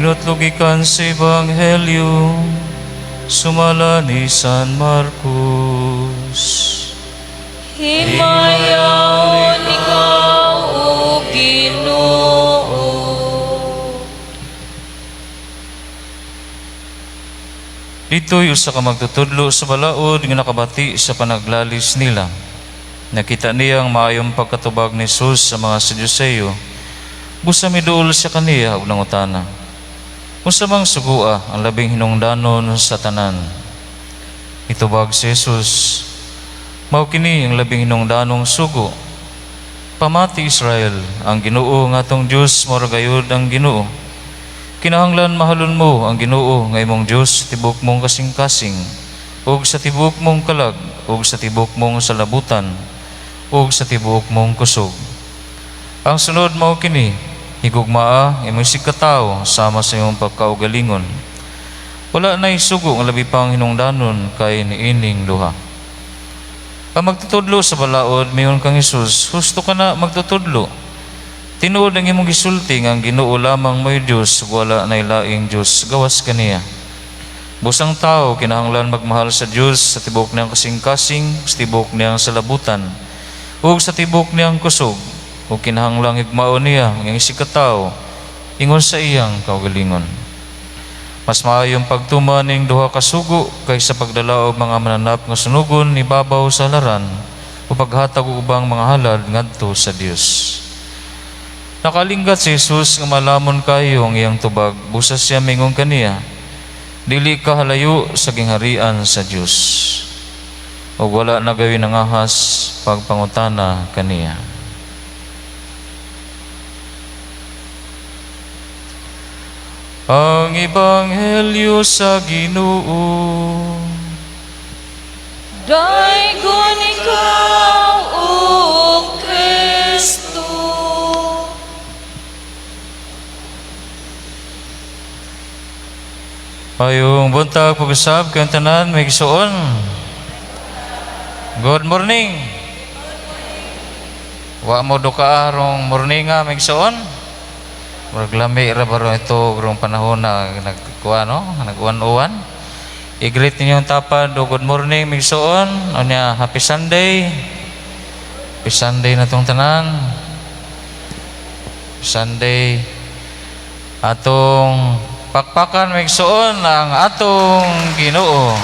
Tinutlugikan sa Ebanghelyo sumala ni San Marcos. Himayaw ikaw, O Ginoo. Dito'y usa ka magtutudlo sa balaod nga nakabati sa panaglalis nila. Nakita niya ang maayong pagkatubag ni Jesus sa mga Saduceo. Busa miduol siya kaniya ug nangutana, unsa mang sugua ang labing hinungdanon sa tanan? Itubag si Jesus, mao kini ang labing hinungdanong sugo. Pamati Israel, ang Ginoo nga atong Dios mao ra gayud ang Ginoo. Kinahanglan mahalon mo ang Ginoo nga imong Dios sa tibok mong kasing-kasing, ug sa tibok mong kalag, ug sa tibok mong salabutan, ug sa tibok mong kusog. Ang sunod mao kini, higugmaa imong sigkatawo sama sa imong pagkaugalingon. Wala na'y sugo nga labi pang hinungdanon kay niining duha. Ang magtutudlo sa balaod mayon kang Hesus, husto ka na magtutudlo. Tinuod ang imong gisulti nga ang Ginoo lamang mo'y Dios, wala na'y laing Dios gawas kaniya. Busang tao kinahanglan magmahal sa Dios sa tibok niyang kasing-kasing, sa tibok niyang salabutan, ug sa tibok niyang kusog. O kinahanglang higmao niya ang isikataw ingon sa iyang kaugalingon. Mas maayong pagtuman ning duha ka sugo kaysa pagdala og mga mananap nga sunugon ni babaw sa laran o paghatag og ubang mga halad ngadto sa Dios. Nakalinggat si Jesus nga malamon kayo ang iyang tubag, busa siya mingon kaniya, dili ka halayo sa gingharian sa Dios. O wala na gawin ang ahas pagpangutana kaniya. Ang Ebanghelyo sa Ginoo. Daygon ikaw, O Kristo. Mayong buntag pag-usab kayong tanan may gisuon. Good morning. Wa mo do ka arong morning nga may gisuon. Maglami ra baro ito grong panahon na nagkuha no, nag-uwan-uwan. I-greet ninyo ang tapad o good morning may gisuon. O niya, happy Sunday. Happy Sunday na tong tanan. Happy Sunday. Atong pakpakan may gisuon ang atong Ginoo.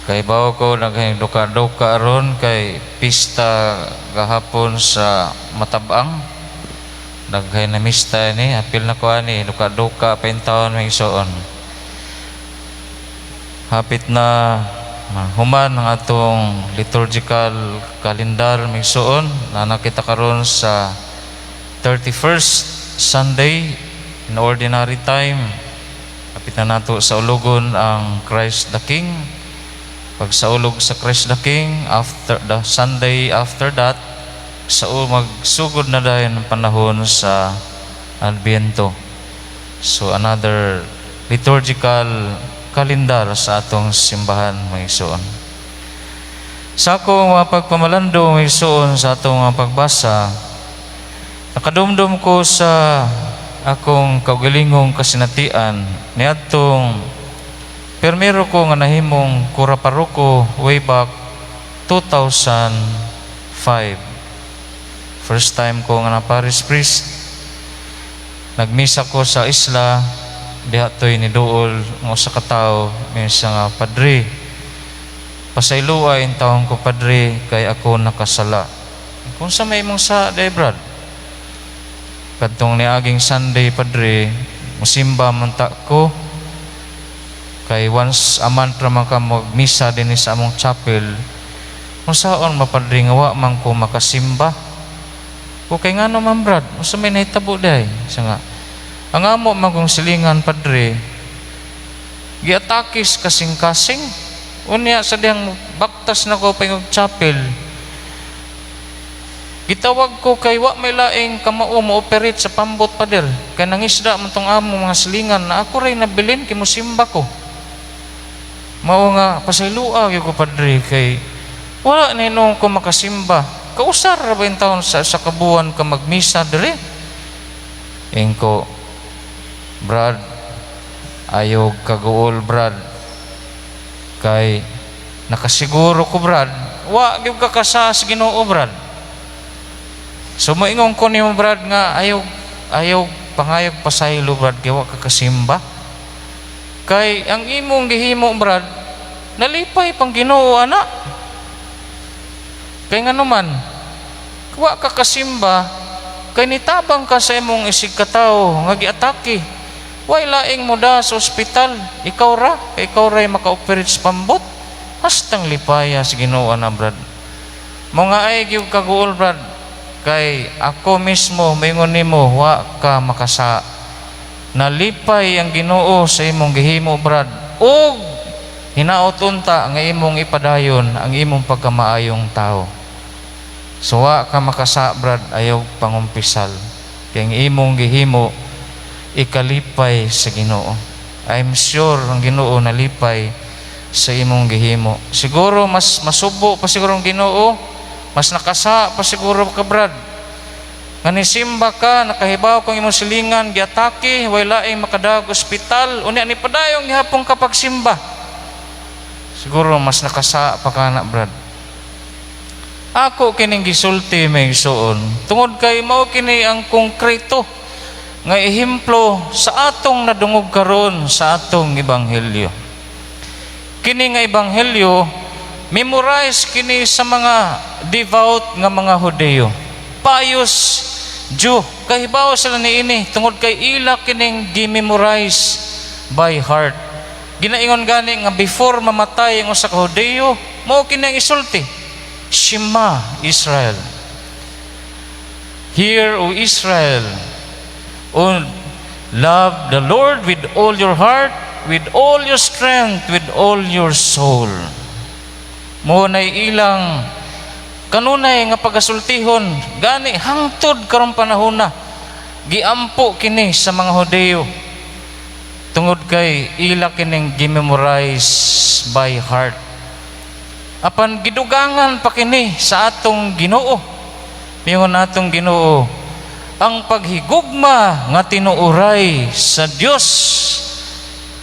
Kay bawo ko nagduka-duka aron kay pista gahapon sa Matabang. Daghay na mista ni, apil na ko ani duka-duka pentawon may gisuon. Hapit na human ang atong liturgical calendar may gisuon. Na nakita karon sa 31st Sunday in ordinary time. Hapit na nato sa ulugon ang Christ the King. Pag saulog sa Christ the King, after the Sunday after that, magsugod na dahil ng panahon sa Adviento. So another liturgical calendar sa atong simbahan may suon. Sa akong mga pagpamalando may suon sa atong mga pagbasa, nakadumdum ko sa akong kaugalingong kasinatian ni atong permero ko nga nahimong kuraparoko way back 2005. First time ko nga na parish priest. Nagmisa ko sa isla, diha to'y niduol ng usa ka tawo, minsa nga padre. Pasayloay ang taong ko padre kay ako nakasala. Kung sa may mong sa Debrad, kadtong niaging Sunday padre, musimba man ta ko. Kay once a month raman ka magmisa din sa among chapel. Kung saan mapadre nga wa man ko makasimba. O kay nga naman brad, usa may nahitabo dahi. Isa nga, ang amo man kong silingan padre, giatakis kasing-kasing. Unya sa diyang baktas na ko pangog chapel. Gitawag ko kay wa may laing kamao mo operate sa pambot pader. Kay nangisda man tong amo mga silingan na ako ray nabilin kay musimba ko. Mao nga pasaylua gyud ko padre kay wala na inong ko makasimba. Kausar ra ba yung taon sa kabuan ka magmisa dire? Ingko, Brad, ayaw kaguol, Brad. Kay nakasiguro ko, Brad, wa gyud ka kasa sa Ginoo, Brad. So moingon ko nimo, Brad, nga ayaw pangayog pasaylo, Brad, kay wa ka kasimba. Kay ang imong gihimo, Brad, nalipay pang Ginoo, ana. Kay nga naman, wa ka kasimba, kay nitabang ka sa imong isig katawo nga giatake. Way laing mo da sa ospital, ikaw ray maka-operate sa pambot. Hastang lipaya sa Ginoo na, Brad. Mga ay gyud kaguol, Brad, kay ako mismo maingon nimo wa ka makasa. Nalipay ang Ginoo sa imong gihimo, Brad. Og hinaot unta nga imong ipadayon ang imong pagkamaayong tao. So wa ka makasa, Brad, ayaw pangumpisal. Kay ang imong gihimo ikalipay sa Ginoo. I'm sure ang Ginoo nalipay sa imong gihimo. Siguro mas masubo pa siguro ang Ginoo, mas nakasa pa siguro ka, Brad. Nga nisimba ka, nakahibaw kang imong silingan, giatake, way laing makadag ospital, unya ni padayong gihapon ka pagsimba. Siguro mas nakasa pa ka na, Brad. Ako kining gisulti may igsoon, tungod kay mao kini ang konkreto nga ehemplo sa atong nadungog karon sa atong ebanghelyo. Kini nga ebanghelyo memorize kini sa mga devout nga mga Hudeo, pious Jew. Kahibaw sila niini tungod kay ila kining gi-memorize by heart. Ginaingon gani nga before mamatay ang usa ka Hudeo, mao kini ang isulti, Shema Israel. Hear, O Israel, love the Lord with all your heart, with all your strength, with all your soul. Mo nay ilang kanunay nga pagasultihon gani hangtod karong panahona. Giampo kini sa mga Hudeo tungod kay ila kining gi-memorize by heart. Apan gidugangan pa kini sa atong Ginoo. Mingon natong Ginoo, ang paghigugma nga tinuoray sa Dios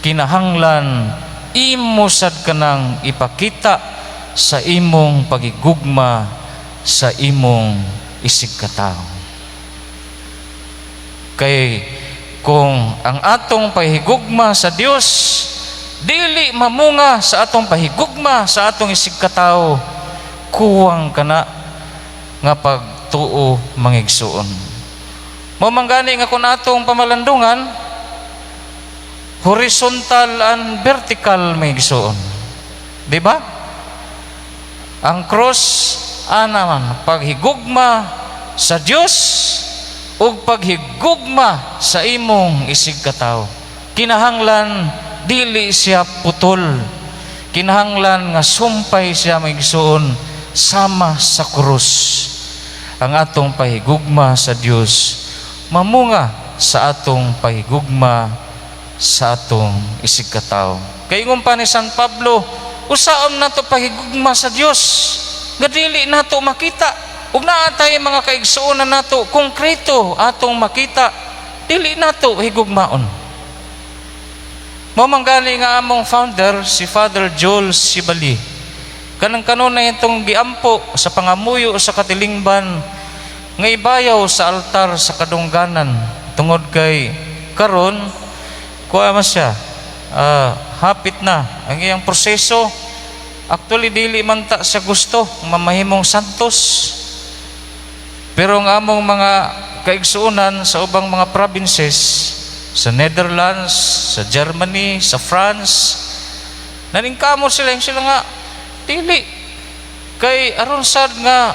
kinahanglan imo sad kanang ipakita sa imong paghigugma sa imong isig katawo. Kay kung ang atong paghigugma sa Dios dili mamunga sa atong pahigugma sa atong isig katawo, kuwang kana nga pagtuo mangigsuon. Mamanggani nga kung atong pamalandungan, horizontal and vertical may gisuon. Di ba? Ang cross, anaman, paghigugma sa Dios o paghigugma sa imong isig katawo. Kinahanglan, dili siya putol. Kinahanglan nga sumpay siya may gisuon sama sa krus. Ang atong pahigugma sa Dios mamunga sa atong pahigugma sa atong isig katawo. Kay ingon pa ni San Pablo, usaon nato pahigugma sa Dios nga dili nato makita. Ug naa tay mga kaigsuonan nato konkreto atong makita, dili nato higugmaon. Mao man gani nga among founder si Father Joel Sibali. Kanang kanunay itong giampo sa pangamuyo sa katilingban nga ibayaw sa altar sa kadungganan tungod kay karon kuha man siya hapit na ang iyang proseso. Actually dili man ta sa gusto mamahimong santos, pero ang among mga kaigsuonan sa ubang mga provinces sa Netherlands, sa Germany, sa France, naningkamo sila nga dili kay aron sad nga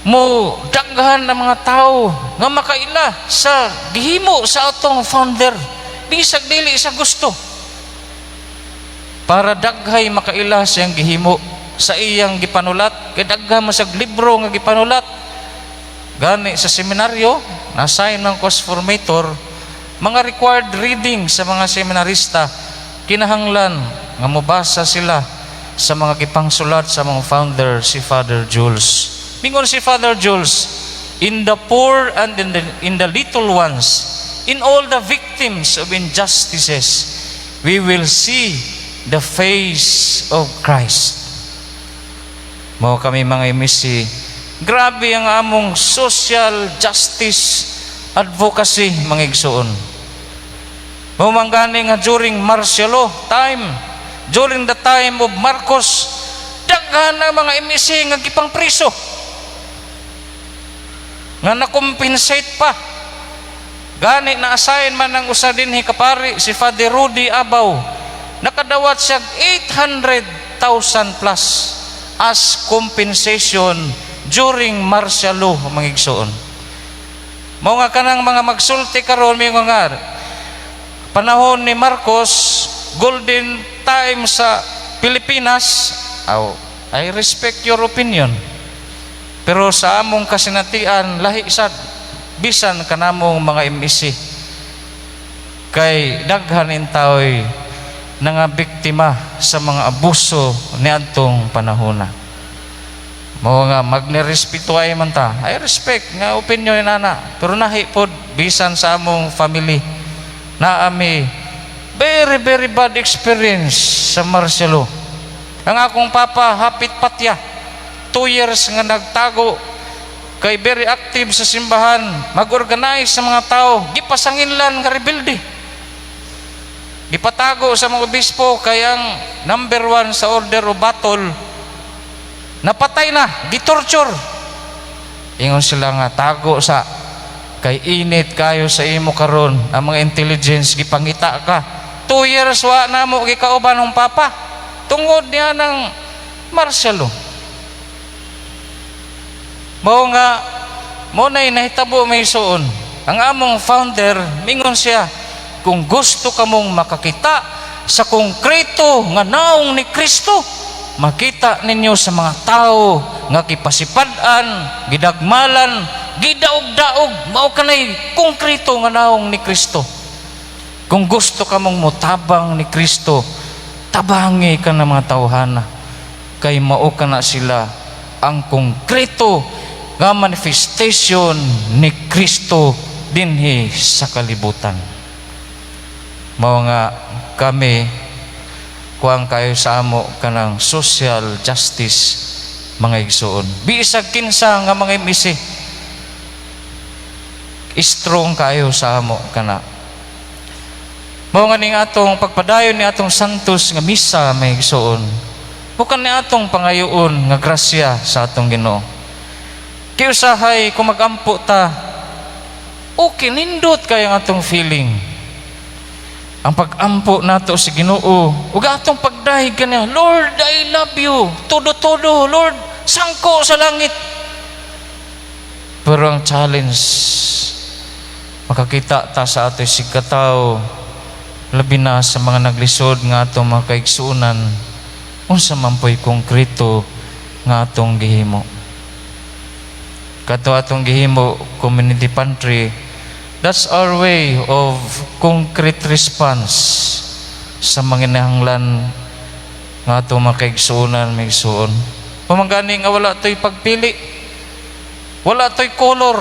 mo daghan ng mga tao nga makaila sa gihimo sa atong founder, bisag dili sa gusto, para daghay makaila sa iyang gihimo sa iyang gipanulat. Kay daghan masag libro nga gipanulat gani sa seminaryo, na-assign ng course formator, mga required reading sa mga seminarista. Kinahanglan nga mobasa sila sa mga gipangsulat sa mga founder si Father Jules. Mingon si Father Jules, in the poor and in the little ones, in all the victims of injustices, we will see the face of Christ. Mao kami mga emisi, grabe ang among social justice advocacy mga igsoon. Mao man gani nga during martial law time, during the time of Marcos, daghan na mga emisi nga gipang priso, nga nakompensate pa. Gani na assign man ng usa dinhi kapari si Father Rudy Abaw, nakadawat siya 800,000 plus as compensation during martial law mga igsoon. Mao nga kanang mga magsulti karon mga nga panahon ni Marcos, golden time sa Pilipinas. I respect your opinion, pero sa among kasinatian lahi sad, bisan kanamong mga MEC, kay daghan intaoy nga biktima sa mga abuso niadtong panahona. Mao nga magnirespetuay man ta, I respect nga opinion nana, pero nahi pod bisan sa among family na ami very very bad experience sa martial law. Ang akong papa hapit patya 2 years nga nagtago, kay very active sa simbahan, mag-organize sa mga tao, gipasanginlan nga rebelde, gipatago sa mga obispo, kay ang number 1 sa order of battle napatay na, gitorture. Ingon sila nga tago sa, kay init kayo sa imo karon, ang mga intelligence gipangita ka. 2 years wa namo gikauban ng papa tungod niya ng martial law. Mao nga mo nay nahitabo may suon. Ang among founder mingon siya, kung gusto kamong makakita sa konkreto nga naong ni Kristo, makita ninyo sa mga tao nga kipasipadan, gidagmalan, gidaog-daog, mao kanay konkreto nga naong ni Kristo. Kung gusto kamong motabang ni Kristo, tabangi ka ng mga tawhana, kay mao kana sila ang konkreto nga manifestation ni Kristo dinhi sa kalibutan. Mao nga kami kuang kayo sa amo kanang social justice mga igsoon. Bisag kinsa nga mga emisi, strong kayo sa amo kana. Mao nga ning atong pagpadayon ni atong santos nga misa mga igsoon, bukan ni atong pangayoon nga grasya sa atong Ginoo. Kaya usahay kung mag-ampo ta, okay, nindot kayo ang atong feeling. Ang pag-ampo nato si Ginoo, ug atong pagdahig kaniya, Lord, I love you, todo-todo, Lord, sangko sa langit. Pero ang challenge, makakita ta sa ato sigkataw, labi na sa mga naglisod nga atong mga kaigsuunan, unsa man po'y konkreto nga atong gihimo. Kato atong gihimo community pantry, that's our way of concrete response sa mga nahanglan nga atong mga kaigsuunan, may igsuon. Pamangani nga wala to'y pagpili, wala to'y color,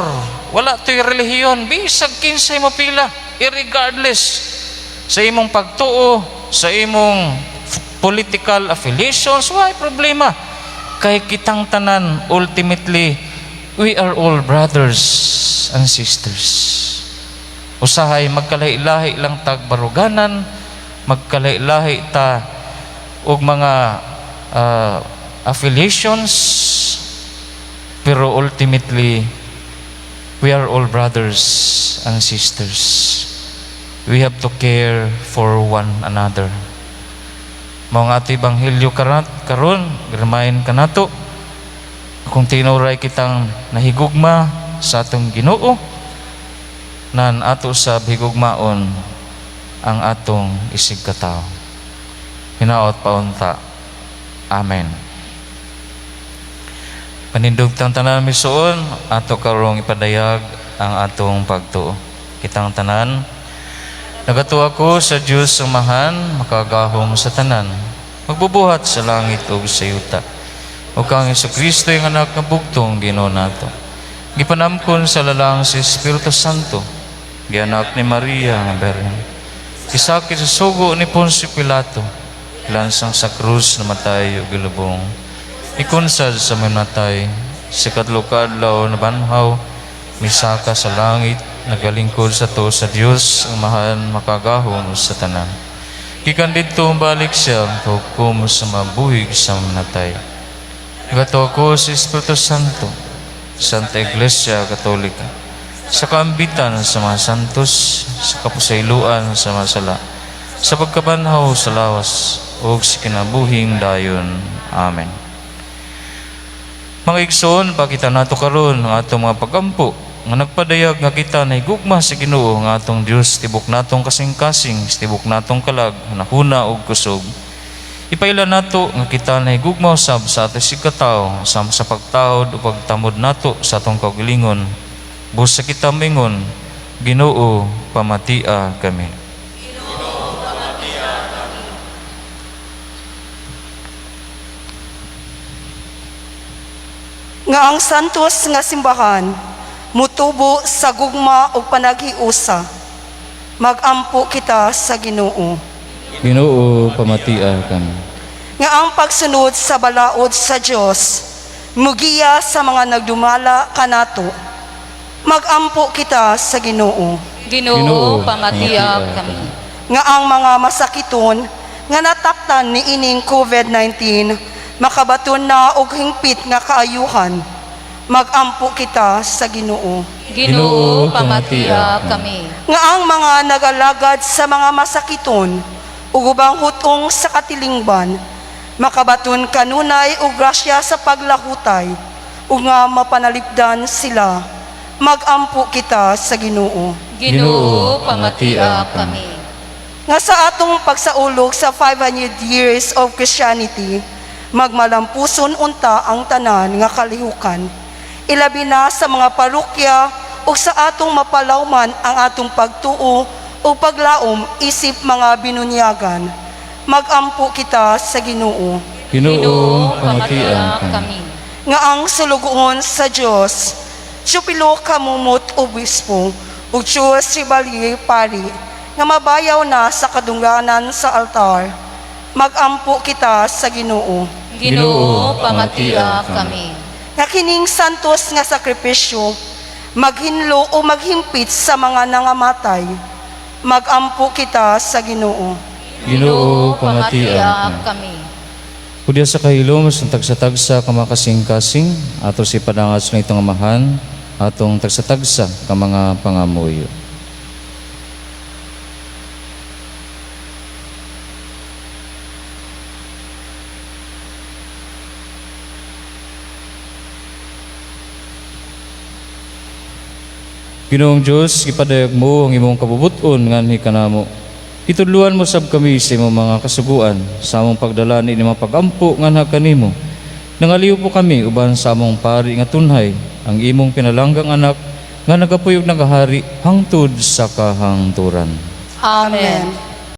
wala to'y relihiyon, bisag kinsay mo pila, irregardless sa imong pagtuo, sa imong political affiliations, why problema? Kay kitang tanan, ultimately, we are all brothers and sisters. Usahay magkalailahi lang tagbaruganan, magkalailahi ta og mga affiliations, pero ultimately we are all brothers and sisters. We have to care for one another. Mao nga ato ebanghelyo karon, remind kanato, kung tinuray kitang nahigugma sa atong Ginoo, nan ato sa higugmaon ang atong isig katao. Hinaot paunta. Amen. Panindugtang tanan misuon, ato karong ipadayag ang atong pagtuo. Kitang tanan, nagatuo ako sa Dios Amahan, makagahom sa tanan, magbubuhat sa langit ug sa yuta. O kang Jesucristo yung anak na bugtong Ginoo nato. Gipanamkon sa lalang si Espiritu Santo, gianak ni Maria nga Berhen. Kisakit sa sugo ni Poncio Pilato, lansang sa krus namatay o gilubong. Ikunsad sa minatay, sa kadlaw na banhaw, misaka sa langit, nagalingkod sa to sa Dios, ang mahal makagahom sa tanan. Gikan dito balik siya, hukom sa mabuhig sa minatay. Gato ako si Espiritu Santo, Santa Iglesia Katolika, sa kaambitan sa mga santos, sa kapusayloan sa mga sala, sa pagkabanhaw sa lawas, o sa kinabuhing dayon. Amen. Mga igsoon, pakita nato karon ang atong mga pagampo, nga nagpadayag nga kita na higugma sa Ginoo nga atong Dios, tibok natong kasing-kasing, tibok natong kalag, nahuna og kusog. Ipaila nato nga kita na higugma usab sa ato sigkatawo, sa pagtawod o pagtamod nato sa atong kaugalingon. Busa kita mingon, Ginoo, pamatia kami. Nga ang santos nga simbahan, mutubo sa gugma o panaghiusa, magampo kita sa Ginoo. Ginoo, pamatia kami. Nga ang pagsunod sa balaod sa Dios, mugiya sa mga nagdumala kanato, magampo kita sa Ginoo. Ginoo, pamatiyak kami. Nga ang mga masakiton nga nataktan ni ining COVID-19, makabaton na og hingpit nga kaayuhan, magampo kita sa Ginoo. Ginoo, pamatiyak kami. Nga ang mga nagalagad sa mga masakiton ug ubang hutong sa katilingban, makabaton kanunay og grasya sa paglahutay ug nga mapanalipdan sila, magampo kita sa Ginoo. Ginoo, pamatiyak kami. Nga sa atong pagsaulog sa 500 years of Christianity, magmalampuson unta ang tanan nga kalihukan, ilabi na sa mga parokya o sa atong mapalawman ang atong pagtuo o paglaom isip mga binunyagan, magampo kita sa Ginoo. Ginoo, pamatiyak kami. Nga ang sulugoon sa Dios, Supilo kamumot obispo ug Diyos Ribali pari, nga mabayaw na sa kadungganan sa altar, magampo kita sa Ginoo. Ginoo, pamatiyak kami. Nga kining santos nga sakripisyo, maghinlo o maghimpit sa mga nangamatay, magampo kita sa Ginoo. Ginoo, pamatiyak kami. Kudya sa kahilom, sa tagsa-tagsa kamakasing-kasing, ato si padangas na itong amahan, atong tagsa-tagsa ka mga pangamuyo. Ginoong Diyos, ipadayag mo ang imong kabubuton nganhi kanamo. Itudluan mo sab kami sa imong mga kasuguan, sa among pagdalani ni mga pagampo nganha kanimo. Nangaliw po kami uban sa among pari nga tunhay, ang imong pinalanggang anak nga nagapuyog nagahari hangtod sa kahangturan. Amen.